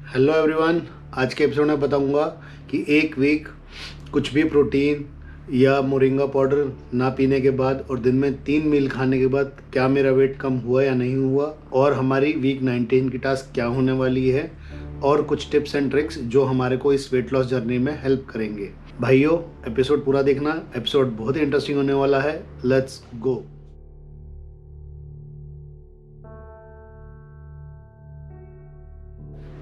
Hello everyone. आज के episode में बताऊंगा कि एक वीक कुछ भी प्रोटीन या मोरिंगा पाउडर ना पीने के बाद और दिन में 3 मील खाने के बाद क्या मेरा वेट कम हुआ या नहीं हुआ, और हमारी वीक 19 की टास्क क्या होने वाली है, और कुछ टिप्स एंड ट्रिक्स जो हमारे को इस वेट लॉस जर्नी में हेल्प करेंगे। भाइयों, एपिसोड पूरा देखना, एपिसोड बहुत ही इंटरेस्टिंग होने वाला है। Let's go.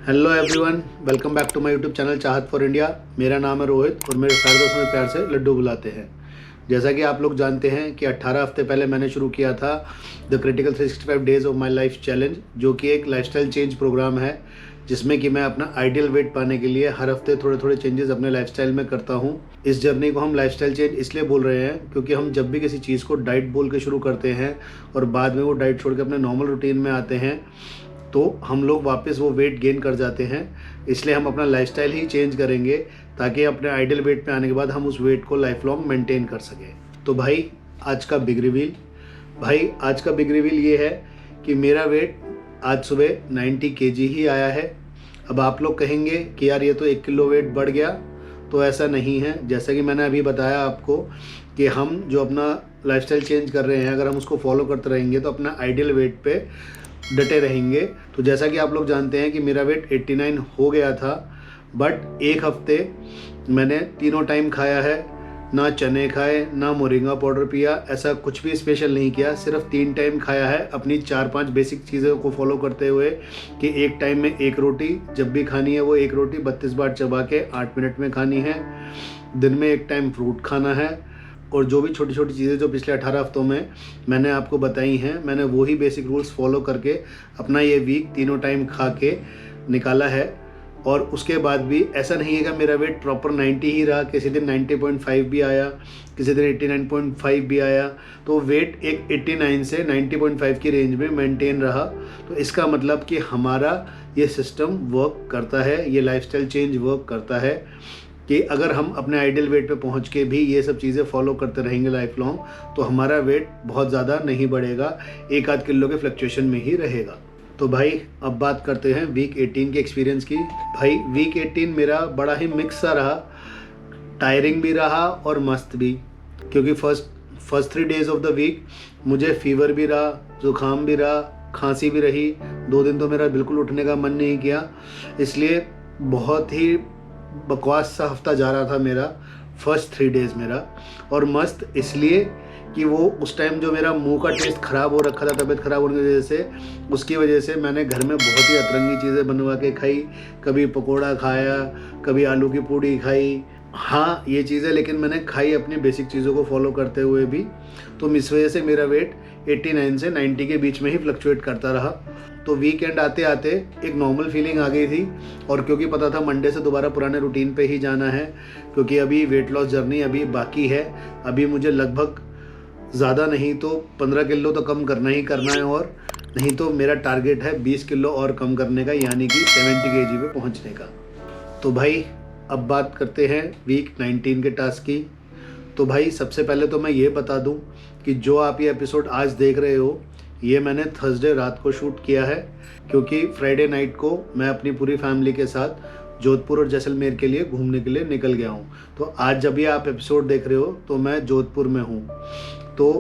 Hello everyone, welcome back to my YouTube channel Chahat for India. मेरा नाम है रोहित और मेरे सारे दोस्त में प्यार से लड्डू बुलाते हैं। जैसा कि आप लोग जानते हैं कि 18 हफ्ते पहले मैंने शुरू किया था the critical 365 days of my life challenge, जो कि एक लाइफस्टाइल चेंज प्रोग्राम है जिसमें कि मैं अपना आइडियल वेट पाने के लिए हर हफ्ते थोड़े थोड़े चेंजेस अपने लाइफस्टाइल में करता हूँ। इस जर्नी को हम लाइफस्टाइल चेंज इसलिए बोल रहे हैं क्योंकि हम जब भी किसी चीज़ को डाइट बोल के शुरू करते हैं और बाद में वो डाइट छोड़ के अपने नॉर्मल रूटीन में आते हैं तो हम लोग वापस वो वेट गेन कर जाते हैं। इसलिए हम अपना लाइफस्टाइल ही चेंज करेंगे ताकि अपने आइडियल वेट पे आने के बाद हम उस वेट को लाइफ लॉन्ग मेंटेन कर सकें। तो भाई आज का बिग रिवील ये है कि मेरा वेट आज सुबह 90 kg ही आया है। अब आप लोग कहेंगे कि यार ये तो 1 किलो वेट बढ़ गया, तो ऐसा नहीं है। जैसा कि मैंने अभी बताया आपको कि हम जो अपना लाइफस्टाइल चेंज कर रहे हैं, अगर हम उसको फॉलो करते रहेंगे तो अपना आइडियल वेट पे डटे रहेंगे। तो जैसा कि आप लोग जानते हैं कि मेरा वेट 89 हो गया था, बट एक हफ्ते मैंने तीनों टाइम खाया है, ना चने खाए ना मोरिंगा पाउडर पिया, ऐसा कुछ भी स्पेशल नहीं किया, सिर्फ 3 टाइम खाया है अपनी 4-5 बेसिक चीज़ों को फॉलो करते हुए कि एक टाइम में एक रोटी जब भी खानी है, वो एक रोटी 32 बार चबा के 8 मिनट में खानी है। दिन में एक टाइम फ्रूट खाना है, और जो भी छोटी छोटी चीज़ें जो पिछले 18 हफ्तों में मैंने आपको बताई हैं, मैंने वही बेसिक रूल्स फॉलो करके अपना ये वीक तीनों टाइम खा के निकाला है। और उसके बाद भी ऐसा नहीं है कि मेरा वेट प्रॉपर 90 ही रहा, किसी दिन 90.5 भी आया, किसी दिन 89.5 भी आया। तो वेट एक 89 से 90.5 की रेंज में मेंटेन रहा। तो इसका मतलब कि हमारा ये सिस्टम वर्क करता है, ये लाइफस्टाइल चेंज वर्क करता है कि अगर हम अपने आइडियल वेट पे पहुंच के भी ये सब चीज़ें फॉलो करते रहेंगे लाइफ लॉन्ग, तो हमारा वेट बहुत ज़्यादा नहीं बढ़ेगा, 1-8 किलो के फ्लक्चुएशन में ही रहेगा। तो भाई अब बात करते हैं वीक 18 के एक्सपीरियंस की। भाई वीक 18 मेरा बड़ा ही मिक्स सा रहा, टायरिंग भी रहा और मस्त भी, क्योंकि first 3 days of the week मुझे फीवर भी रहा, जुकाम भी रहा, खांसी भी रही। 2 दिन तो मेरा बिल्कुल उठने का मन नहीं किया, इसलिए बहुत ही बकवास सा हफ्ता जा रहा था मेरा फर्स्ट 3 डेज मेरा। और मस्त इसलिए कि वो उस टाइम जो मेरा मुंह का टेस्ट ख़राब हो रखा था तबीयत ख़राब होने की वजह से, उसकी वजह से मैंने घर में बहुत ही अतरंगी चीज़ें बनवा के खाई। कभी पकोड़ा खाया, कभी आलू की पूड़ी खाई, हाँ ये चीज़ें, लेकिन मैंने खाई अपनी बेसिक चीज़ों को फॉलो करते हुए भी। तो इस वजह से मेरा वेट 89 से 90 के बीच में ही फ्लक्चुएट करता रहा। तो वीकेंड आते आते एक नॉर्मल फीलिंग आ गई थी, और क्योंकि पता था मंडे से दोबारा पुराने रूटीन पे ही जाना है, क्योंकि अभी वेट लॉस जर्नी अभी बाकी है। अभी मुझे लगभग ज़्यादा नहीं तो 15 किलो तो कम करना ही करना है, और नहीं तो मेरा टारगेट है 20 किलो और कम करने का, यानी कि 70 kg पे पहुंचने का। तो भाई अब बात करते हैं वीक 19 के टास्क की। तो भाई सबसे पहले तो मैं ये बता दूं कि जो आप ये एपिसोड आज देख रहे हो, ये मैंने थर्सडे रात को शूट किया है, क्योंकि फ्राइडे नाइट को मैं अपनी पूरी फैमिली के साथ जोधपुर और जैसलमेर के लिए घूमने के लिए निकल गया हूँ। तो आज जब ये आप एपिसोड देख रहे हो तो मैं जोधपुर में हूँ। तो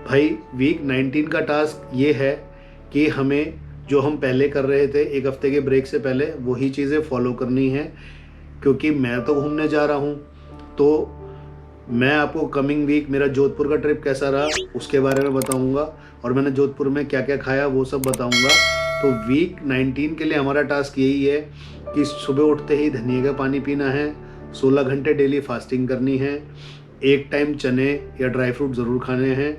भाई वीक 19 का टास्क ये है कि हमें जो हम पहले कर रहे थे एक हफ्ते के ब्रेक से पहले, वही चीज़ें फॉलो करनी है, क्योंकि मैं तो घूमने जा रहा हूँ। तो मैं आपको कमिंग वीक मेरा जोधपुर का ट्रिप कैसा रहा उसके बारे में बताऊंगा, और मैंने जोधपुर में क्या क्या खाया वो सब बताऊंगा। तो वीक 19 के लिए हमारा टास्क यही है कि सुबह उठते ही धनिया का पानी पीना है, 16 घंटे डेली फास्टिंग करनी है, एक टाइम चने या ड्राई फ्रूट ज़रूर खाने हैं,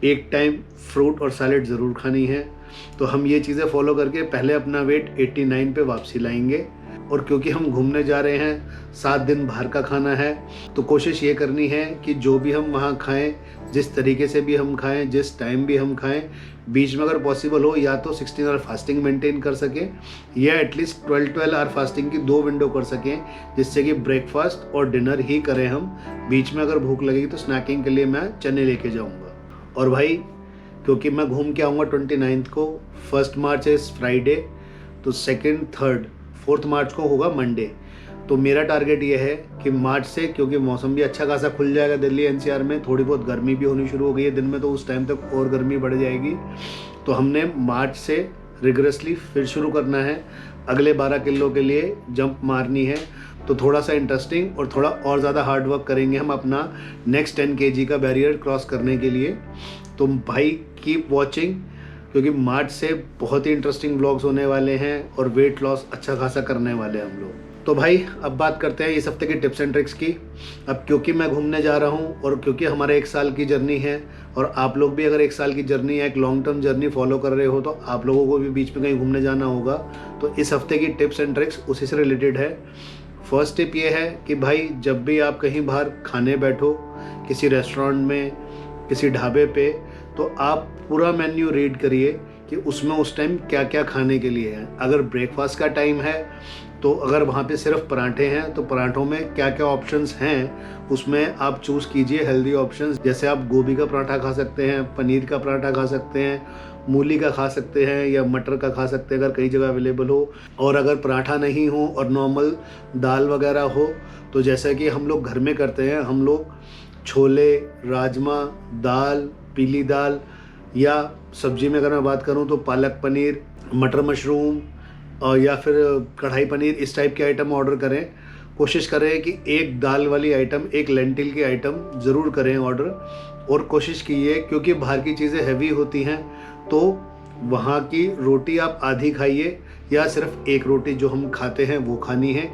एक टाइम फ्रूट और सैलेड ज़रूर खानी है। तो हम ये चीज़ें फॉलो करके पहले अपना वेट 89 पे वापसी लाएंगे। और क्योंकि हम घूमने जा रहे हैं, 7 दिन बाहर का खाना है, तो कोशिश ये करनी है कि जो भी हम वहाँ खाएं, जिस तरीके से भी हम खाएं, जिस टाइम भी हम खाएं, बीच में अगर पॉसिबल हो या तो 16 आवर फास्टिंग मेंटेन कर सकें, या एटलीस्ट 12 आवर फास्टिंग की 2 विंडो कर सकें, जिससे कि ब्रेकफास्ट और डिनर ही करें हम। बीच में अगर भूख लगेगी तो स्नैकिंग के लिए मैं चने लेके जाऊँगा। और भाई क्योंकि मैं घूम के आऊँगा 29 को, 1 मार्च इज़ फ्राइडे, तो 2nd 3rd 4 मार्च को होगा मंडे। तो मेरा टारगेट ये है कि मार्च से, क्योंकि मौसम भी अच्छा खासा खुल जाएगा दिल्ली एनसीआर में, थोड़ी बहुत गर्मी भी होनी शुरू हो गई है दिन में, तो उस टाइम तक और गर्मी बढ़ जाएगी। तो हमने मार्च से रिगरसली फिर शुरू करना है, अगले 12 किलो के लिए जंप मारनी है। तो थोड़ा सा इंटरेस्टिंग और थोड़ा और ज़्यादा हार्ड वर्क करेंगे हम अपना नेक्स्ट 10 kg का बैरियर क्रॉस करने के लिए। तो भाई कीप वॉचिंग, क्योंकि मार्च से बहुत ही इंटरेस्टिंग व्लॉग्स होने वाले हैं और वेट लॉस अच्छा खासा करने वाले हैं हम लोग। तो भाई अब बात करते हैं इस हफ्ते की टिप्स एंड ट्रिक्स की। अब क्योंकि मैं घूमने जा रहा हूँ और क्योंकि हमारा 1 साल की जर्नी है, और आप लोग भी अगर 1 साल की जर्नी या एक लॉन्ग टर्म जर्नी फॉलो कर रहे हो, तो आप लोगों को भी बीच में कहीं घूमने जाना होगा। तो इस हफ्ते की टिप्स एंड ट्रिक्स उसी से रिलेटेड है। फर्स्ट टिप ये है कि भाई जब भी आप कहीं बाहर खाने बैठो, किसी रेस्टोरेंट में, किसी ढाबे पे, तो आप पूरा मेन्यू रीड करिए कि उसमें उस टाइम क्या क्या खाने के लिए है। अगर ब्रेकफास्ट का टाइम है तो अगर वहाँ पे सिर्फ पराठे हैं तो पराठों में क्या क्या ऑप्शंस हैं उसमें आप चूज़ कीजिए हेल्दी ऑप्शंस। जैसे आप गोभी का पराठा खा सकते हैं, पनीर का पराठा खा सकते हैं, मूली का खा सकते हैं या मटर का खा सकते हैं अगर कई जगह अवेलेबल हो। और अगर पराठा नहीं हो और नॉर्मल दाल वगैरह हो, तो जैसा कि हम लोग घर में करते हैं, हम लोग छोले, राजमा दाल, पीली दाल, या सब्जी में अगर मैं बात करूं तो पालक पनीर, मटर मशरूम और या फिर कढ़ाई पनीर, इस टाइप के आइटम ऑर्डर करें। कोशिश करें कि एक दाल वाली आइटम, एक लेंटिल की आइटम ज़रूर करें ऑर्डर। और कोशिश कीजिए, क्योंकि बाहर की चीज़ें हैवी होती हैं, तो वहाँ की रोटी आप आधी खाइए या सिर्फ एक रोटी जो हम खाते हैं वो खानी है,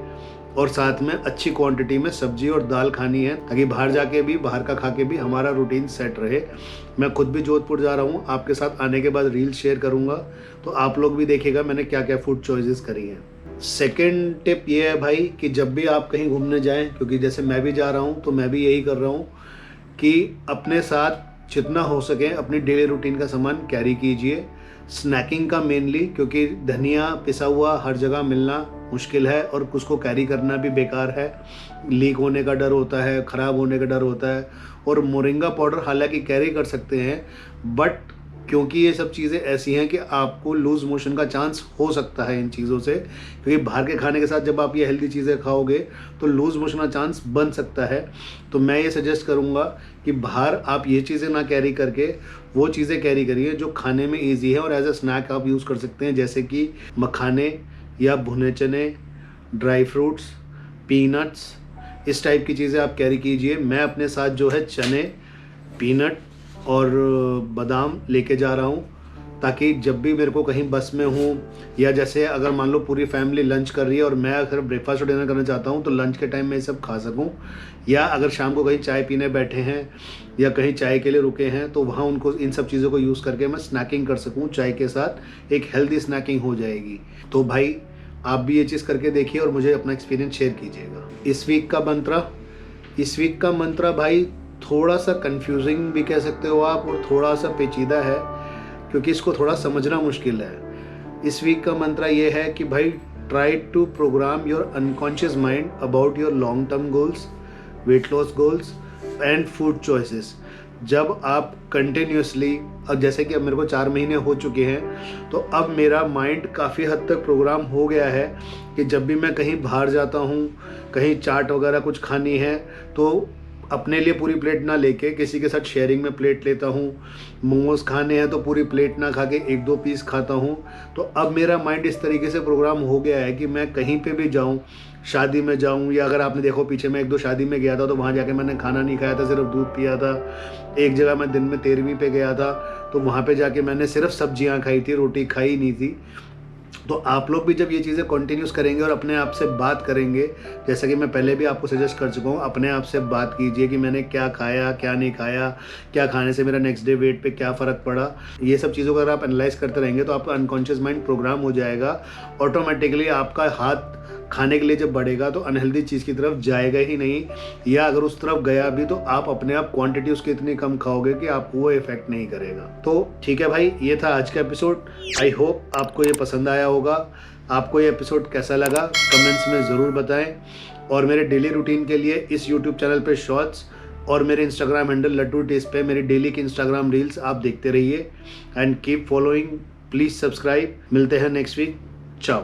और साथ में अच्छी क्वांटिटी में सब्जी और दाल खानी है, ताकि बाहर जाके भी, बाहर का खा के भी हमारा रूटीन सेट रहे। मैं खुद भी जोधपुर जा रहा हूँ, आपके साथ आने के बाद रील शेयर करूँगा, तो आप लोग भी देखिएगा मैंने क्या क्या फूड चॉइसेस करी हैं। सेकेंड टिप ये है भाई कि जब भी आप कहीं घूमने जाएं, क्योंकि जैसे मैं भी जा रहा हूँ तो मैं भी यही कर रहा हूँ कि अपने साथ जितना हो सके अपनी डेली रूटीन का सामान कैरी कीजिए। स्नैकिंग का मेनली, क्योंकि धनिया पिसा हुआ हर जगह मिलना मुश्किल है और उसको कैरी करना भी बेकार है। लीक होने का डर होता है, ख़राब होने का डर होता है। और मोरिंगा पाउडर हालांकि कैरी कर सकते हैं, बट क्योंकि ये सब चीज़ें ऐसी हैं कि आपको लूज़ मोशन का चांस हो सकता है इन चीज़ों से, क्योंकि बाहर के खाने के साथ जब आप ये हेल्दी चीज़ें खाओगे तो लूज़ मोशन का चांस बन सकता है। तो मैं ये सजेस्ट करूँगा कि बाहर आप ये चीज़ें ना कैरी करके वो चीज़ें कैरी करिए जो खाने में ईजी है और एज अ स्नैक आप यूज़ कर सकते हैं, जैसे कि मखाने या भुने चने, ड्राई फ्रूट्स, पीनट्स, इस टाइप की चीज़ें आप कैरी कीजिए। मैं अपने साथ जो है चने, पीनट और बादाम लेके जा रहा हूँ, ताकि जब भी मेरे को कहीं बस में हूँ, या जैसे अगर मान लो पूरी फैमिली लंच कर रही है और मैं अगर ब्रेकफास्ट और डिनर करना चाहता हूँ, तो लंच के टाइम में ये सब खा सकूँ। या अगर शाम को कहीं चाय पीने बैठे हैं या कहीं चाय के लिए रुके हैं, तो वहाँ उनको इन सब चीज़ों को यूज़ करके मैं स्नैकिंग कर सकूँ, चाय के साथ एक हेल्दी स्नैकिंग हो जाएगी। तो भाई आप भी ये चीज़ करके देखिए और मुझे अपना एक्सपीरियंस शेयर कीजिएगा। इस वीक का मंत्रा भाई थोड़ा सा कंफ्यूजिंग भी कह सकते हो आप, और थोड़ा सा पेचीदा है, क्योंकि इसको थोड़ा समझना मुश्किल है। इस वीक का मंत्रा ये है कि भाई try to program your unconscious mind about your long term goals, weight loss goals and food choices. जब आप कंटिन्यूसली, अब जैसे कि अब मेरे को 4 महीने हो चुके हैं, तो अब मेरा माइंड काफ़ी हद तक प्रोग्राम हो गया है कि जब भी मैं कहीं बाहर जाता हूँ, कहीं चाट वगैरह कुछ खानी है, तो अपने लिए पूरी प्लेट ना लेके किसी के साथ शेयरिंग में प्लेट लेता हूँ। मोमोज खाने हैं तो पूरी प्लेट ना खा के 1-2 पीस खाता हूँ। तो अब मेरा माइंड इस तरीके से प्रोग्राम हो गया है कि मैं कहीं पे भी जाऊँ, शादी में जाऊँ, या अगर आपने देखो पीछे मैं 1-2 शादी में गया था तो वहाँ जाके मैंने खाना नहीं खाया था, सिर्फ दूध पिया था। एक जगह मैं दिन में 13वीं पे गया था, तो वहाँ पे जाके मैंने सिर्फ सब्जियाँ खाई थी, रोटी खाई नहीं थी। तो आप लोग भी जब ये चीज़ें कंटिन्यूस करेंगे और अपने आप से बात करेंगे, जैसा कि मैं पहले भी आपको सजेस्ट कर चुका हूँ, अपने आप से बात कीजिए कि मैंने क्या खाया, क्या नहीं खाया, क्या खाने से मेरा नेक्स्ट डे वेट पे क्या फ़र्क पड़ा। ये सब चीज़ों को अगर आप एनालाइज करते रहेंगे तो आपका अनकॉन्शियस माइंड प्रोग्राम हो जाएगा। ऑटोमेटिकली आपका हाथ खाने के लिए जब बढ़ेगा तो अनहेल्दी चीज़ की तरफ जाएगा ही नहीं, या अगर उस तरफ गया भी तो आप अपने आप क्वांटिटी उसकी इतनी कम खाओगे कि आपको वो इफेक्ट नहीं करेगा। तो ठीक है भाई, ये था आज का एपिसोड। आई होप आपको ये पसंद आया होगा। आपको ये एपिसोड कैसा लगा कमेंट्स में ज़रूर बताएं, और मेरे डेली रूटीन के लिए इस यूट्यूब चैनल पे शॉर्ट्स और मेरे इंस्टाग्राम हैंडल लड्डू टेस्ट पे मेरी डेली की इंस्टाग्राम रील्स आप देखते रहिए। And keep following, please subscribe. मिलते हैं नेक्स्ट वीक, चाओ।